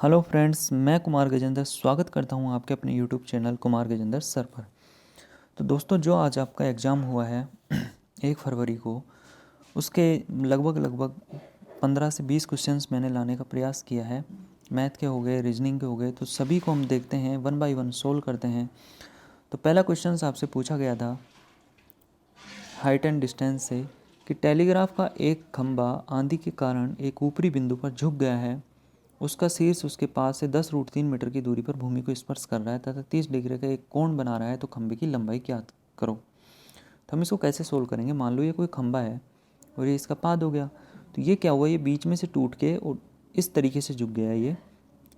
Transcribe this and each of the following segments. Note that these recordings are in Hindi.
हेलो फ्रेंड्स, मैं कुमार गजेंद्र स्वागत करता हूं आपके अपने YouTube channel Kumar Gajendra sir पर। तो दोस्तों, जो आज आपका एग्ज़ाम हुआ है 1 फरवरी को, उसके लगभग 15 से 20 क्वेश्चंस मैंने लाने का प्रयास किया है। मैथ के हो गए, रीजनिंग के हो गए, तो सभी को हम देखते हैं, वन बाय वन सोल्व करते हैं। तो पहला क्वेश्चन आपसे पूछा गया था हाइट एंड डिस्टेंस से कि टेलीग्राफ का एक खंभा आंधी के कारण एक ऊपरी बिंदु पर झुक गया है। उसका शीर्ष उसके पास से 10√3 मीटर की दूरी पर भूमि को स्पर्श कर रहा है तथा 30 डिग्री का एक कोण बना रहा है, तो खंभे की लंबाई क्या करो। तो हम इसको कैसे सोल्व करेंगे। मान लो ये कोई खंभा है और ये इसका पाद हो गया, तो ये क्या हुआ, ये बीच में से टूट के और इस तरीके से झुक गया। ये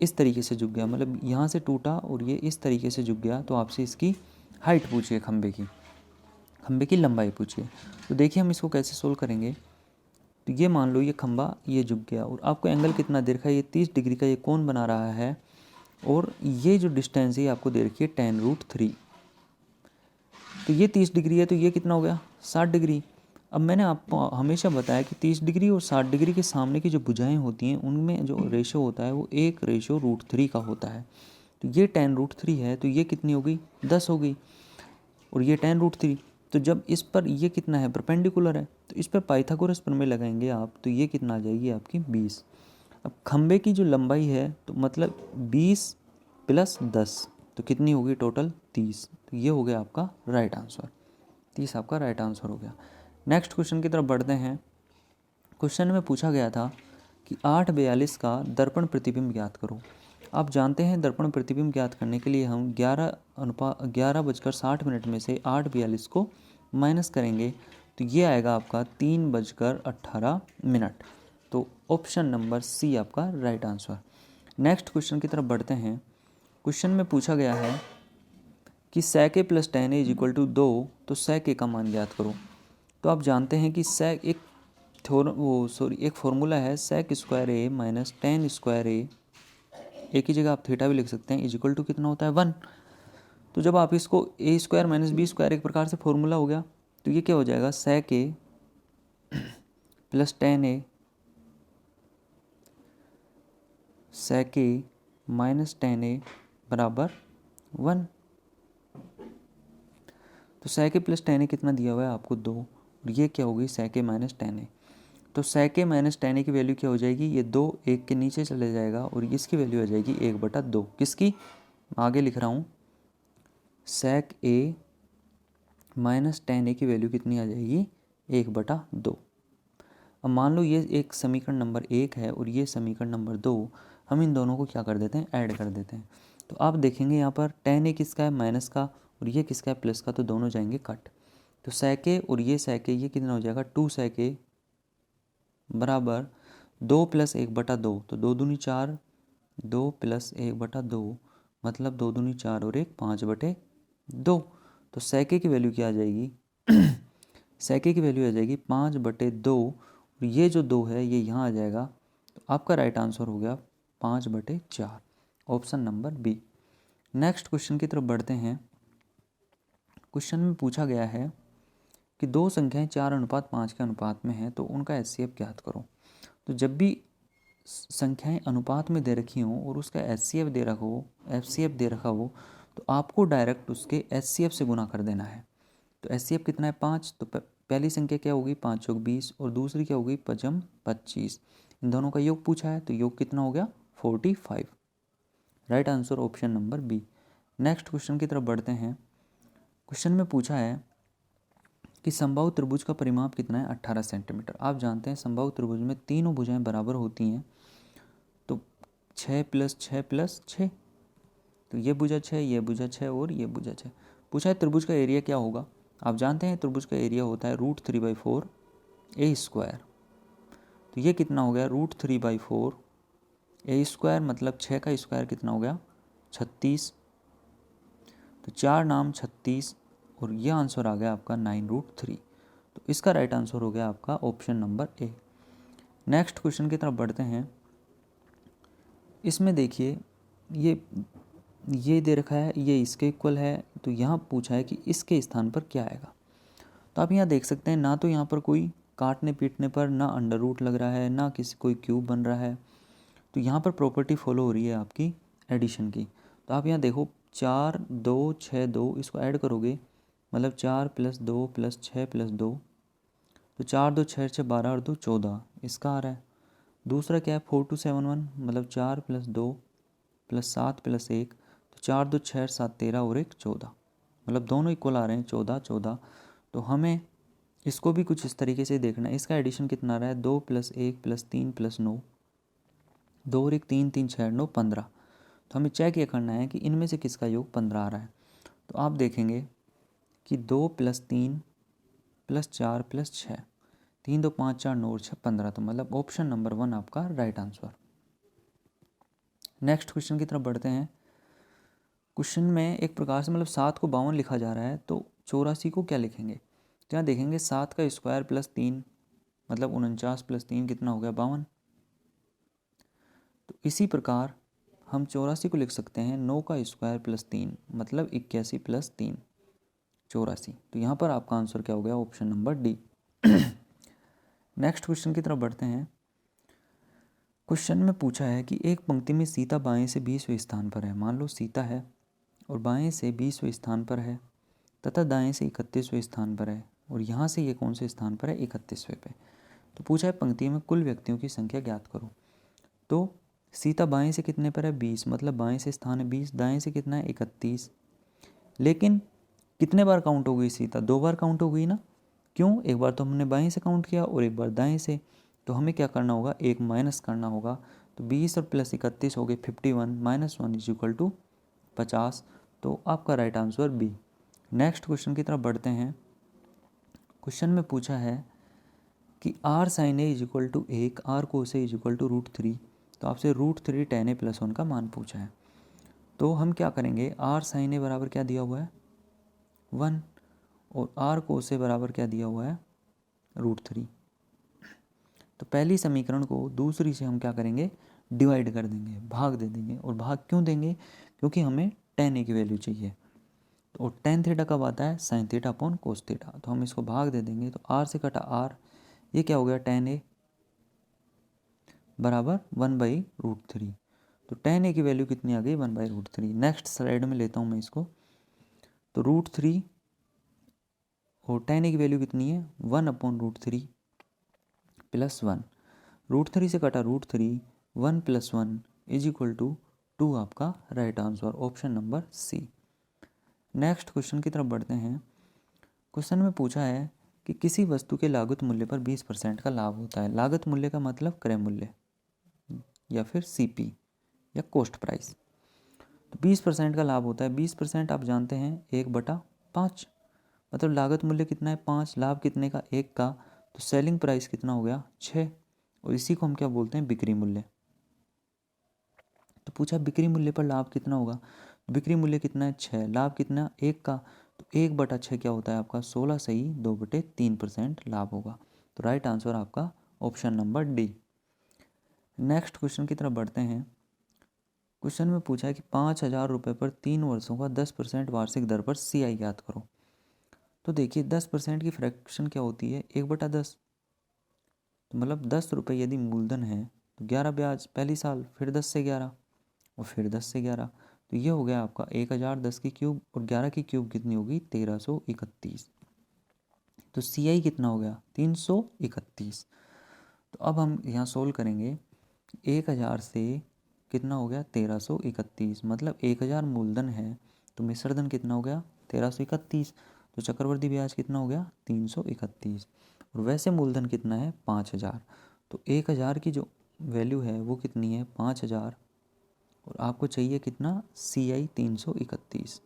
इस तरीके से झुक गया, मतलब यहाँ से टूटा और ये इस तरीके से झुक गया। तो आपसे इसकी हाइट पूछिए, खंभे की लंबाई पूछिए। तो देखिए हम इसको कैसे सोल्व करेंगे। तो ये मान लो ये खंभा ये झुक गया और आपको एंगल कितना दे रखा है, ये 30 डिग्री का ये कोण बना रहा है। और ये जो डिस्टेंस है आपको दे रखी है 10√3। तो ये 30 डिग्री है, तो ये कितना हो गया 60 डिग्री। अब मैंने आपको हमेशा बताया कि 30 डिग्री और 60 डिग्री के सामने की जो भुजाएं होती हैं उनमें जो रेशो होता है वो 1:√3 का होता है। तो ये 10√3 है, तो ये कितनी हो गई 10 हो गई और ये 10√3। तो जब इस पर ये कितना है परपेंडिकुलर है, तो इस पर पाइथागोरस प्रमेय लगाएंगे आप, तो ये कितना आ जाएगी आपकी 20। अब खंबे की जो लंबाई है तो मतलब 20 + 10, तो कितनी होगी टोटल 30। तो ये हो गया आपका राइट आंसर, 30 आपका राइट आंसर हो गया। नेक्स्ट क्वेश्चन की तरफ बढ़ते हैं। क्वेश्चन में पूछा गया था कि 8:42 का दर्पण प्रतिबिंब ज्ञात करो। आप जानते हैं दर्पण प्रतिबिंब ज्ञात करने के लिए हम 11:60 में से 8:42 को माइनस करेंगे, तो ये आएगा आपका 3:18। तो ऑप्शन नंबर सी आपका राइट आंसर। नेक्स्ट क्वेश्चन की तरफ बढ़ते हैं। क्वेश्चन में पूछा गया है कि sec a + tan a = 2, तो sec a का मान ज्ञात करो। तो आप जानते हैं कि sec एक एक फॉर्मूला है sec² a - tan² a, एक ही जगह आप थीटा भी लिख सकते हैं, इजिकल टू कितना होता है 1। तो जब आप इसको a² - b² एक प्रकार से फॉर्मूला हो गया, तो ये क्या हो जाएगा sec a + tan a sec a - tan a बराबर 1। तो sec a + tan a कितना दिया हुआ है आपको 2, और ये क्या होगी sec a - tan a। तो sec a - tan a की वैल्यू क्या हो जाएगी, ये 2 1 के नीचे चले जाएगा और इसकी वैल्यू आ जाएगी 1/2। किसकी, आगे लिख रहा हूँ, sec a - tan a की वैल्यू कितनी आ जाएगी 1/2। अब मान लो ये एक समीकरण नंबर 1 है और ये समीकरण नंबर 2, हम इन दोनों को क्या कर देते हैं ऐड कर देते हैं। तो आप देखेंगे यहाँ पर tan a किसका है माइनस का और ये किसका है प्लस का, तो दोनों जाएंगे कट। तो sec a और ये sec a, ये कितना हो जाएगा 2 sec a बराबर 2 + 1/2। तो 2 दूनी 4, 2 + 1/2 मतलब 2 दूनी 4 और 1 5/2। तो sec a की वैल्यू क्या आ जाएगी sec a की वैल्यू आ जाएगी 5/2 और ये जो 2 है ये यहाँ आ जाएगा। तो आपका राइट आंसर हो गया 5/4, option number B. Next question की तरफ बढ़ते हैं। क्वेश्चन में पूछा गया है कि दो संख्याएं 4:5 के अनुपात में हैं, तो उनका HCF ज्ञात करो। तो जब भी संख्याएं अनुपात में दे रखी हों और उसका HCF दे रखा हो, FCF दे रखा हो, तो आपको डायरेक्ट उसके HCF से गुना कर देना है। तो HCF कितना है 5, तो पहली संख्या क्या होगी 5 × 20 और दूसरी क्या होगी 5 × 25। इन दोनों का योग पूछा है, तो योग कितना हो गया 45। Right answer option number B. Next question की तरफ बढ़ते हैं। क्वेश्चन में पूछा है कि समबाहु त्रिभुज का परिमाप कितना है 18 सेंटीमीटर। आप जानते हैं समबाहु त्रिभुज में तीनों भुजाएं बराबर होती हैं, तो 6 + 6 + 6, तो ये भुजा 6, ये भुजा 6 और ये भुजा 6। पूछा है त्रिभुज का एरिया क्या होगा। आप जानते हैं त्रिभुज का एरिया होता है √3/4 a²। तो ये कितना हो गया √3/4 a², मतलब 6 का स्क्वायर कितना हो गया 36। तो 4 नाम 36 और ये आंसर आ गया आपका 9√3। तो इसका राइट आंसर हो गया आपका option number A. Next question की तरफ बढ़ते हैं। इसमें देखिए ये दे रखा है, ये इसके इक्वल है, तो यहाँ पूछा है कि इसके स्थान पर क्या आएगा। तो आप यहाँ देख सकते हैं, ना तो यहाँ पर कोई काटने पीटने पर ना अंडर रूट लग रहा है, ना किसी कोई क्यूब बन रहा है, तो यहाँ पर प्रॉपर्टी फॉलो हो रही है आपकी एडिशन की। तो आप यहाँ देखो 4 2 6 2 इसको ऐड करोगे मतलब 4 + 2 + 6 + 2, तो 4 2 6 6 12 और 2 14 इसका आ रहा है। दूसरा क्या है 4 2 7 1 मतलब 4 + 2 + 7 + 1, तो 4 2 6 7 13 और 1 14, मतलब दोनों इक्वल आ रहे हैं 14 14। तो हमें इसको भी कुछ इस तरीके से देखना है। इसका एडिशन कितना आ रहा है 2 + 1 + 3 + 9, 2 और 1 3 3 6 9 15। तो हमें चेक ये करना है कि इनमें से किसका योग 15 आ रहा है। तो आप देखेंगे कि 2 + 3 + 4 + 6, 3 2 5 4 9 और 6 15, तो मतलब ऑप्शन नंबर 1 आपका राइट आंसर। नेक्स्ट क्वेश्चन की तरफ बढ़ते हैं। क्वेश्चन में एक प्रकार से मतलब 7 को 52 लिखा जा रहा है, तो 84 को क्या लिखेंगे। तो यहाँ देखेंगे 7 का स्क्वायर + 3 मतलब 49 + 3 कितना हो गया 52। तो इसी प्रकार हम 84 को लिख सकते हैं 9 का स्क्वायर + 3 मतलब 81 + 3 84। तो यहाँ पर आपका आंसर क्या हो गया option number D. Next question की तरफ बढ़ते हैं। क्वेश्चन में पूछा है कि एक पंक्ति में सीता बाएं से 20वें स्थान पर है। मान लो सीता है और बाएं से 20वें स्थान पर है तथा दाएं से 31वें स्थान पर है, और यहाँ से ये कौन से स्थान पर है 31वें पे। तो पूछा है पंक्ति में कुल व्यक्तियों की संख्या ज्ञात करो। तो सीता बाएं से कितने पर है 20, मतलब बाएं से स्थान है 20, दाएं से कितना है 31। लेकिन कितने बार काउंट हो गई सीता, 2 बार काउंट हो गई ना। क्यों, एक बार तो हमने बाएं से काउंट किया और एक बार दाएं से। तो हमें क्या करना होगा, एक माइनस करना होगा। तो 20 और + 31 हो गए 51, -1 = 50। तो आपका right answer B. Next question की तरफ बढ़ते हैं। क्वेश्चन में पूछा है कि r sin a = 1, r cos a = √3। तो आपसे √3 tan a + 1 का मान पूछा है। तो हम क्या करेंगे, r sin a बराबर क्या दिया हुआ है 1 और r cos a बराबर क्या दिया हुआ है √3। तो पहली समीकरण को दूसरी से हम क्या करेंगे, डिवाइड कर देंगे, भाग दे देंगे। और भाग क्यों देंगे, क्योंकि हमें tan a की वैल्यू चाहिए। तो tan थीटा कब आता है, sin theta upon cos theta. तो हम इसको भाग दे देंगे। तो r से कटा r, ये क्या हो गया tan a बराबर 1/√3। तो tan a की वैल्यू कितनी आ गई 1/√3। नेक्स्ट स्लाइड में लेता हूँ मैं इसको। तो √3 और tan a की वैल्यू कितनी है 1/√3 + 1। √3 से कटा √3, 1 + 1 = 2 आपका right answer option number C. Next question की तरफ बढ़ते हैं। क्वेश्चन में पूछा है कि किसी वस्तु के लागत मूल्य पर 20% का लाभ होता है। लागत मूल्य का मतलब क्रय मूल्य या फिर CP या कॉस्ट प्राइस। तो 20% का लाभ होता है। 20% आप जानते हैं 1/5, मतलब लागत मूल्य कितना है 5, लाभ कितने का 1 का। तो सेलिंग प्राइस कितना हो गया 6, और इसी को हम क्या बोलते हैं बिक्री मूल्य। तो पूछा बिक्री मूल्य पर लाभ कितना होगा, बिक्री मूल्य कितना है 6, लाभ कितना 1 का। तो 1/6 क्या होता है आपका 16 सही 2/3% लाभ होगा। तो राइट आंसर आपका option number D. Next question की तरफ बढ़ते हैं। क्वेश्चन में पूछा है कि 5,000 रुपये पर 3 वर्षों का 10% वार्षिक दर पर CI ज्ञात करो। तो देखिए 10% की फ्रैक्शन क्या होती है 1/10। तो मतलब 10 रुपये यदि मूलधन है तो 11 ब्याज पहली साल, फिर 10 से 11 और फिर 10 से 11। तो ये हो गया आपका 1000, 10 की क्यूब और 11 की क्यूब कितनी होगी 1331। तो CI कितना हो गया 331। तो अब हम यहाँ सोल्व करेंगे। 1000 से कितना हो गया 1331, मतलब 1000 मूलधन है तो मिश्रधन कितना हो गया 1331। तो चक्रवर्ती ब्याज कितना हो गया 331, और वैसे मूलधन कितना है 5000। तो 1000 की जो वैल्यू है वो कितनी है 5000, और आपको चाहिए कितना CI 331।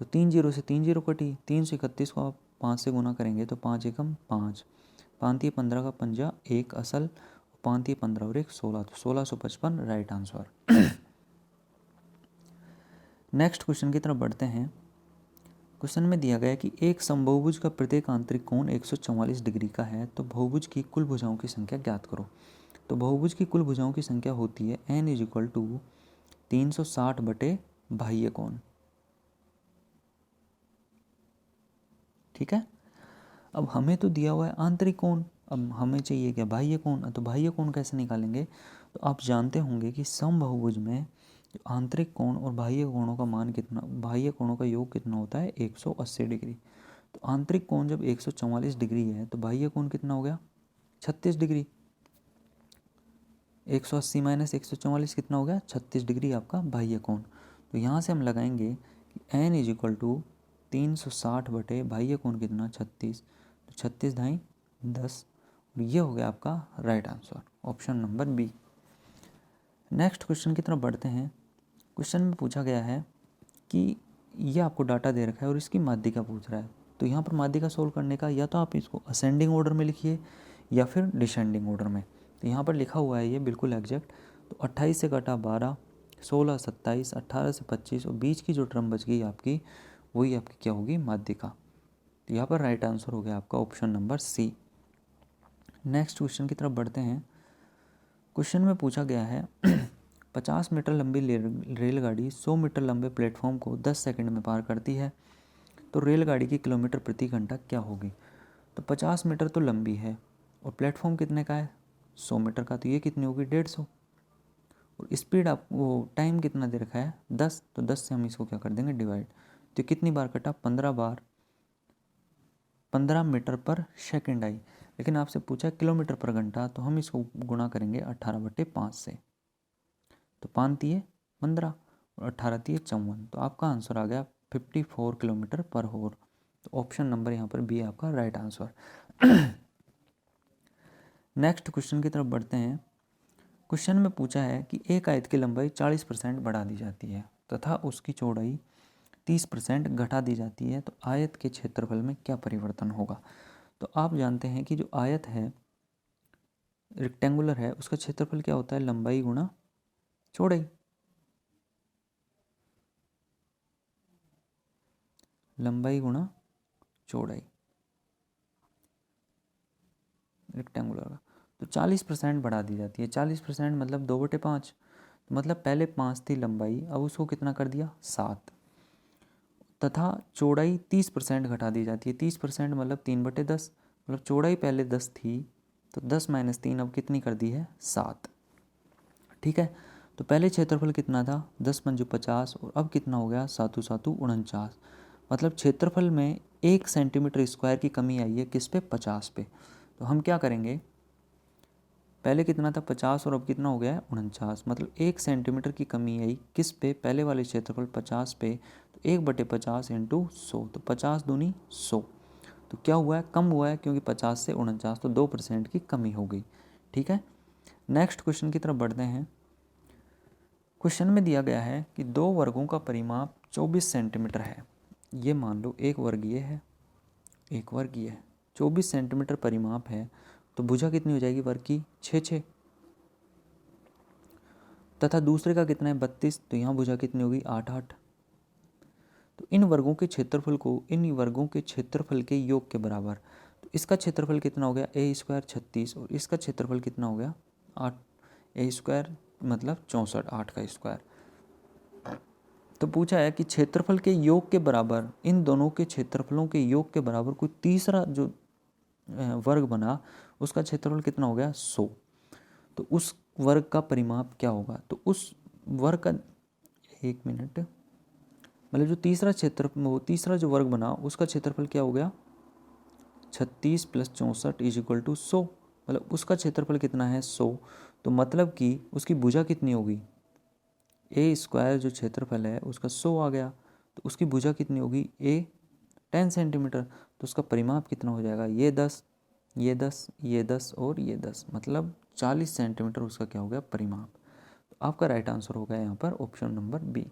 तो 3 0 से 3 0 कटी, 331 को आप 5 से गुना करेंगे तो 5 एकम 5, 5 15 का पंजा 1 असल, 5 15 और 1 16, तो 1655 राइट आंसर। नेक्स्ट क्वेश्चन की तरफ बढ़ते हैं। क्वेश्चन में दिया गया है कि एक समबाहुभुज का प्रत्येक आंतरिक कोण 144 डिग्री का है, तो बहुभुज की कुल भुजाओं की संख्या ज्ञात करो। तो बहुभुज की कुल भुजाओं की संख्या होती है n = 360 बटे बाह्य कोण। ठीक है। अब हमें तो दिया हुआ है आंतरिक कोण, अब हमें चाहिए क्या बाह्य कोण। तो बाह्य कोण कैसे निकालेंगे, तो आप जानते होंगे कि समबाहुभुज में आंतरिक कोण और बाह्य कोणों का मान कितना, बाह्य कोणों का योग कितना होता है 180 डिग्री। तो आंतरिक कोण जब 144 डिग्री है तो बाह्य कोण कितना हो गया 36 डिग्री। 180 माइनस 144 कितना हो गया 36 डिग्री आपका बाह्य कोण। तो यहाँ से हम लगाएंगे कि n इज इक्वल टू 360 बटे बाह्य कोण कितना 36, तो 36 ढाई 10, और ये हो गया आपका right answer, option number B. Next question की तरफ बढ़ते हैं। क्वेश्चन में पूछा गया है कि ये आपको डाटा दे रखा है और इसकी माध्यिका पूछ रहा है। तो यहाँ पर माध्यिका सोल्व करने का या तो आप इसको असेंडिंग ऑर्डर में लिखिए या फिर डिसेंडिंग ऑर्डर में। तो यहाँ पर लिखा हुआ है ये बिल्कुल एग्जैक्ट। तो 28 से कटा 12, 16 27, 18 से 25 और बीच की जो टर्म बच गई आपकी वही आपकी क्या होगी माध्यिका। तो यहाँ पर राइट आंसर हो गया आपका option number C. Next question की तरफ बढ़ते हैं। क्वेश्चन में पूछा गया है 50 मीटर लंबी रेलगाड़ी 100 मीटर लंबे प्लेटफॉर्म को 10 सेकंड में पार करती है, तो रेलगाड़ी की किलोमीटर प्रति घंटा क्या होगी। तो 50 मीटर तो लंबी है और प्लेटफॉर्म कितने का है 100 मीटर का, तो ये कितनी होगी 150। और स्पीड आपको टाइम कितना दे रखा है 10, तो 10 से हम इसको क्या कर देंगे डिवाइड। तो कितनी बार कटा 15 बार, 15 मीटर पर सेकेंड आई। लेकिन आपसे पूछा किलोमीटर पर घंटा, तो हम इसको गुणा करेंगे 18/5 से। तो 5 तिये 15 और 18 तिये 54, तो आपका आंसर आ गया 54 किलोमीटर पर होर। तो ऑप्शन नंबर यहाँ पर बी आपका राइट आंसर। नेक्स्ट क्वेश्चन की तरफ बढ़ते हैं। क्वेश्चन में पूछा है कि एक आयत की लंबाई 40% बढ़ा दी जाती है तथा उसकी चौड़ाई 30% घटा दी जाती है, तो आयत के क्षेत्रफल में क्या परिवर्तन होगा। तो आप जानते हैं कि जो आयत है रेक्टेंगुलर है उसका क्षेत्रफल क्या होता है लंबाई गुणा चौड़ाई। लंबाई गुणा चौड़ाई रेक्टेंगुलर का। तो 40% बढ़ा दी जाती है। 40% मतलब 2/5, तो मतलब पहले 5 थी लंबाई, अब उसको कितना कर दिया 7, तथा चौड़ाई 30% घटा दी जाती है। 30% मतलब 3/10, मतलब चौड़ाई पहले 10 थी तो 10 - 3 अब कितनी कर दी है 7। ठीक है, तो पहले क्षेत्रफल कितना था 10 × 50 और अब कितना हो गया 7 × 7 = 49। मतलब क्षेत्रफल में 1 सेंटीमीटर स्क्वायर की कमी आई है किस पे 50 पे। तो हम क्या करेंगे, पहले कितना था 50 और अब कितना हो गया है 49, मतलब 1 सेंटीमीटर की कमी आई किस पे पहले वाले क्षेत्रफल 50 पे। तो 1/50 × 100, तो 50 दूनी 100, तो क्या हुआ है कम हुआ है क्योंकि 50 से 49, तो 2% की कमी हो गई। ठीक है, नेक्स्ट क्वेश्चन की तरफ बढ़ते हैं। क्वेश्चन में दिया गया है कि 2 वर्गों का परिमाप 24 सेंटीमीटर है। ये मान लो एक वर्ग ये है, एक वर्ग ये है, 24 सेंटीमीटर परिमाप है, तो भुजा कितनी हो जाएगी वर्ग की 6 तथा दूसरे का कितना है 32, तो यहाँ भुजा कितनी होगी 8 तो इन वर्गों के क्षेत्रफल को इन वर्गों के क्षेत्रफल के योग के बराबर। तो इसका क्षेत्रफल कितना हो गया a² 36 और इसका क्षेत्रफल कितना हो गया 8, a² मतलब 64, 8 का स्क्वायर। तो पूछा है कि क्षेत्रफल के योग के बराबर, इन दोनों के क्षेत्रफलों के योग के बराबर कोई तीसरा जो वर्ग बना उसका क्षेत्रफल कितना हो गया 100, तो उस वर्ग का परिमाप क्या होगा। तो उस वर्ग का 1 मिनट, मतलब जो तीसरा जो वर्ग बना उसका क्षेत्रफल क्या हो गया 36 + 64 = 100, मतलब उसका क्षेत्रफल कितना है 100। तो मतलब कि उसकी भुजा कितनी होगी a² जो क्षेत्रफल है उसका 100 आ गया, तो उसकी भुजा कितनी होगी a 10 सेंटीमीटर, तो उसका परिमाप कितना हो जाएगा ये 10, ये 10, ये 10 और ये 10, मतलब 40 सेंटीमीटर उसका क्या हो गया परिमाप। तो आपका राइट आंसर हो गया यहाँ पर option number B.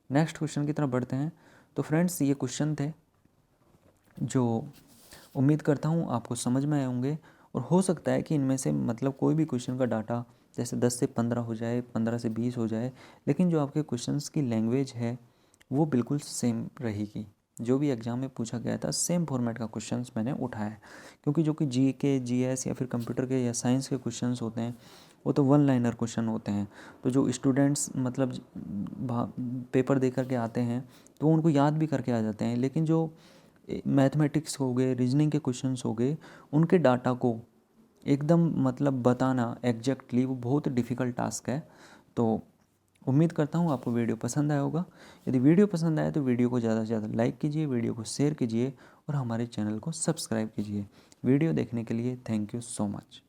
Next question की तरफ बढ़ते हैं। तो फ्रेंड्स ये क्वेश्चन थे जो उम्मीद करता हूँ आपको समझ में आए होंगे, और हो सकता है कि इनमें से मतलब कोई भी क्वेश्चन का डाटा जैसे 10 से 15 हो जाए, 15 से 20 हो जाए, लेकिन जो आपके क्वेश्चंस की लैंग्वेज है वो बिल्कुल सेम रहेगी। जो भी एग्ज़ाम में पूछा गया था सेम फॉर्मेट का क्वेश्चंस मैंने उठाया है, क्योंकि जो कि GK GS या फिर कंप्यूटर के या साइंस के क्वेश्चंस होते हैं वो तो 1 लाइनर क्वेश्चन होते हैं। तो जो स्टूडेंट्स मतलब पेपर दे करके आते हैं तो उनको याद भी करके आ जाते हैं, लेकिन जो मैथमेटिक्स हो गए, रीजनिंग के क्वेश्चंस हो गए, उनके डाटा को एकदम मतलब बताना एग्जैक्टली वो बहुत डिफ़िकल्ट टास्क है। तो उम्मीद करता हूँ आपको वीडियो पसंद आया होगा। यदि वीडियो पसंद आया तो वीडियो को ज़्यादा से ज़्यादा लाइक कीजिए, वीडियो को शेयर कीजिए और हमारे चैनल को सब्सक्राइब कीजिए। वीडियो देखने के लिए थैंक यू सो मच।